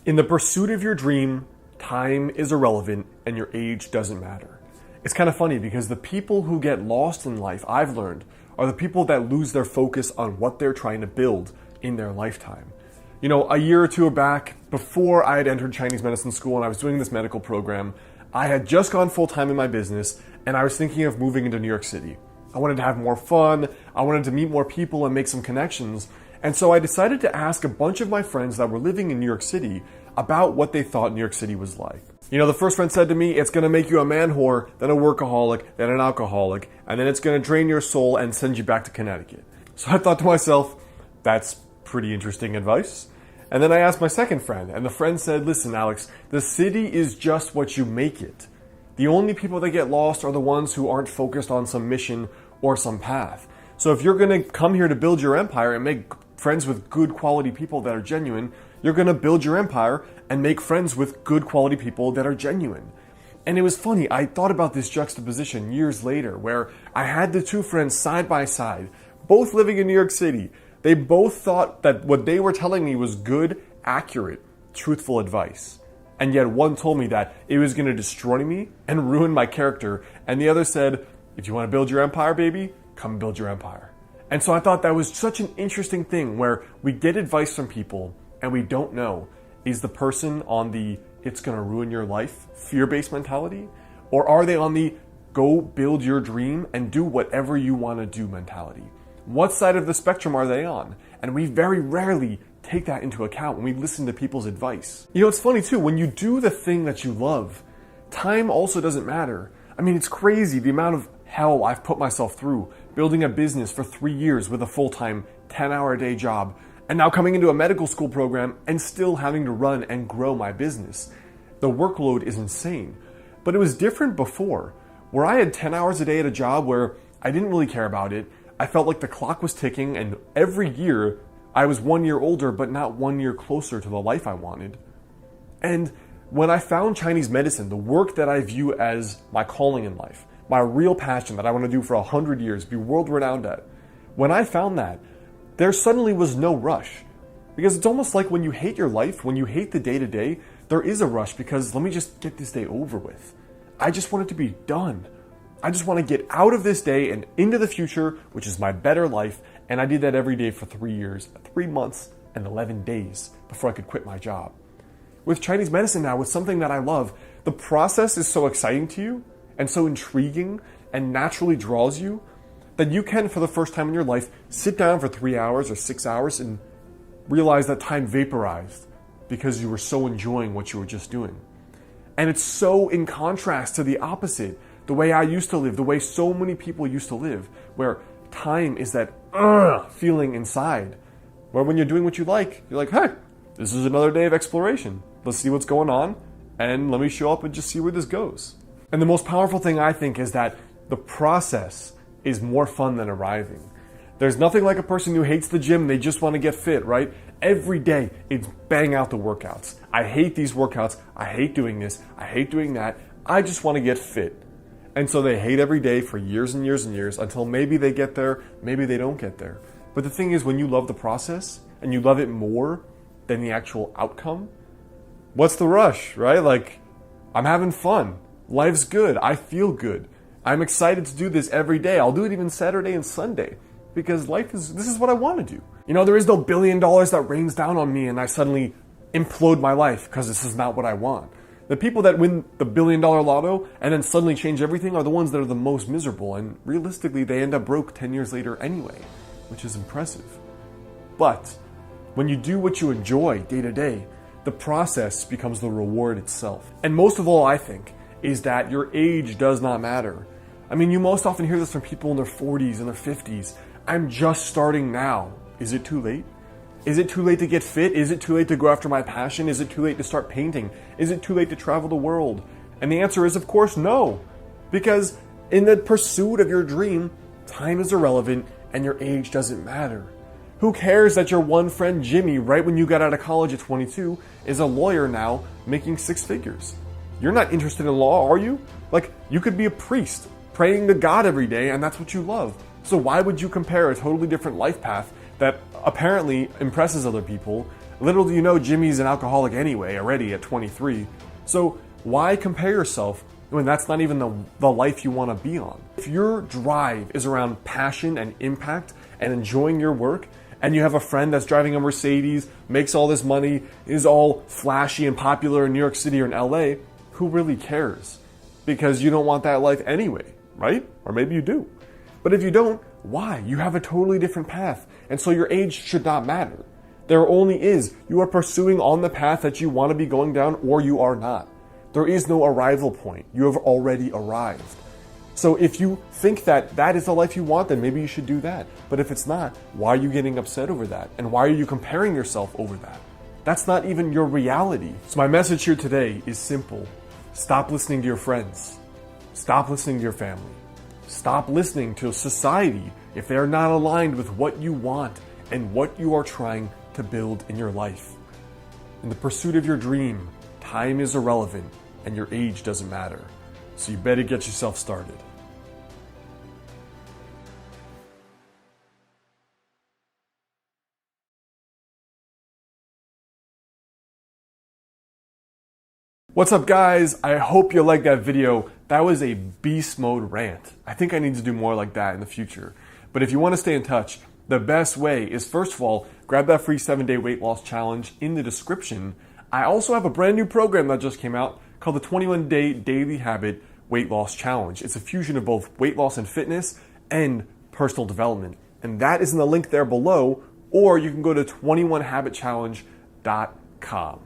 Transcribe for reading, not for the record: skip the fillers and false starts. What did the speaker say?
In the pursuit of your dream, time is irrelevant and your age doesn't matter. It's kind of funny because the people who get lost in life, I've learned, are the people that lose their focus on what they're trying to build in their lifetime. You know, a year or two back, before I had entered Chinese medicine school and I was doing this medical program, I had just gone full-time in my business and I was thinking of moving into New York City. I wanted to have more fun, I wanted to meet more people and make some connections, and so I decided to ask a bunch of my friends that were living in New York City about what they thought New York City was like. You know, the first friend said to me, it's gonna make you a man whore, then a workaholic, then an alcoholic, and then it's gonna drain your soul and send you back to Connecticut. So I thought to myself, that's pretty interesting advice. And then I asked my second friend, and the friend said, listen, Alex, the city is just what you make it. The only people that get lost are the ones who aren't focused on some mission or some path. So if you're gonna come here to build your empire and make friends with good quality people that are genuine, you're gonna build your empire and make friends with good quality people that are genuine. And it was funny, I thought about this juxtaposition years later where I had the two friends side by side, both living in New York City. They both thought that what they were telling me was good, accurate, truthful advice. And yet one told me that it was gonna destroy me and ruin my character. And the other said, if you wanna build your empire, baby, come build your empire. And so I thought that was such an interesting thing where we get advice from people and we don't know, is the person on the it's gonna ruin your life fear-based mentality? Or are they on the go build your dream and do whatever you wanna do mentality? What side of the spectrum are they on? And we very rarely take that into account when we listen to people's advice. You know, it's funny too, when you do the thing that you love, time also doesn't matter. I mean, it's crazy the amount of hell I've put myself through building a business for 3 years with a full-time 10-hour-a-day job, and now coming into a medical school program and still having to run and grow my business. The workload is insane. But it was different before, where I had 10 hours a day at a job where I didn't really care about it. I felt like the clock was ticking, and every year I was 1 year older, but not 1 year closer to the life I wanted. And when I found Chinese medicine, the work that I view as my calling in life, my real passion that I want to do for 100 years, be world renowned at, when I found that, there suddenly was no rush. Because it's almost like when you hate your life, when you hate the day-to-day, there is a rush because let me just get this day over with. I just want it to be done. I just want to get out of this day and into the future, which is my better life, and I did that every day for 3 years, 3 months, and 11 days before I could quit my job. With Chinese medicine now, with something that I love, the process is so exciting to you and so intriguing and naturally draws you that you can, for the first time in your life, sit down for 3 hours or 6 hours and realize that time vaporized because you were so enjoying what you were just doing. And it's so in contrast to the opposite, the way I used to live, the way so many people used to live, where time is that feeling inside, where when you're doing what you like, you're like, hey, this is another day of exploration. Let's see what's going on, and let me show up and just see where this goes. And the most powerful thing I think is that the process is more fun than arriving. There's nothing like a person who hates the gym, they just want to get fit, right? Every day, it's bang out the workouts. I hate these workouts, I hate doing this, I hate doing that, I just want to get fit. And so they hate every day for years and years and years until maybe they get there, maybe they don't get there. But the thing is, when you love the process and you love it more than the actual outcome, what's the rush, right? Like, I'm having fun. Life's good. I feel good. I'm excited to do this every day. I'll do it even Saturday and Sunday because this is what I want to do. You know, there is no $1 billion that rains down on me and I suddenly implode my life because this is not what I want. The people that win the $1 billion lotto and then suddenly change everything are the ones that are the most miserable, and realistically they end up broke 10 years later anyway, which is impressive. But when you do what you enjoy day to day, the process becomes the reward itself. And most of all, I think, is that your age does not matter. I mean, you most often hear this from people in their 40s and their 50s. I'm just starting now. Is it too late? Is it too late to get fit? Is it too late to go after my passion? Is it too late to start painting? Is it too late to travel the world? And the answer is, of course, no. Because in the pursuit of your dream, time is irrelevant and your age doesn't matter. Who cares that your one friend Jimmy, right when you got out of college at 22, is a lawyer now making 6 figures? You're not interested in law, are you? Like, you could be a priest praying to God every day and that's what you love. So why would you compare a totally different life path that apparently impresses other people Little do you know Jimmy's an alcoholic anyway, already at 23. So why compare yourself when that's not even the life you want to be on? If your drive is around passion and impact and enjoying your work, and you have a friend that's driving a Mercedes, makes all this money, is all flashy and popular in New York City or in LA, who really cares? Because you don't want that life anyway, right? Or maybe you do. But if you don't, why? You have a totally different path. And so your age should not matter. There only is, you are pursuing on the path that you want to be going down, or you are not. There is no arrival point. You have already arrived. So if you think that that is the life you want, then maybe you should do that. But if it's not, why are you getting upset over that? And why are you comparing yourself over that? That's not even your reality. So my message here today is simple. Stop listening to your friends. Stop listening to your family. Stop listening to society if they are not aligned with what you want and what you are trying to build in your life. In the pursuit of your dream, time is irrelevant and your age doesn't matter. So you better get yourself started. What's up, guys? I hope you liked that video. That was a beast mode rant. I think I need to do more like that in the future. But if you want to stay in touch, the best way is, first of all, grab that free 7-day weight loss challenge in the description. I also have a brand new program that just came out called the 21-Day Daily Habit Weight Loss Challenge. It's a fusion of both weight loss and fitness and personal development. And that is in the link there below, or you can go to 21habitchallenge.com.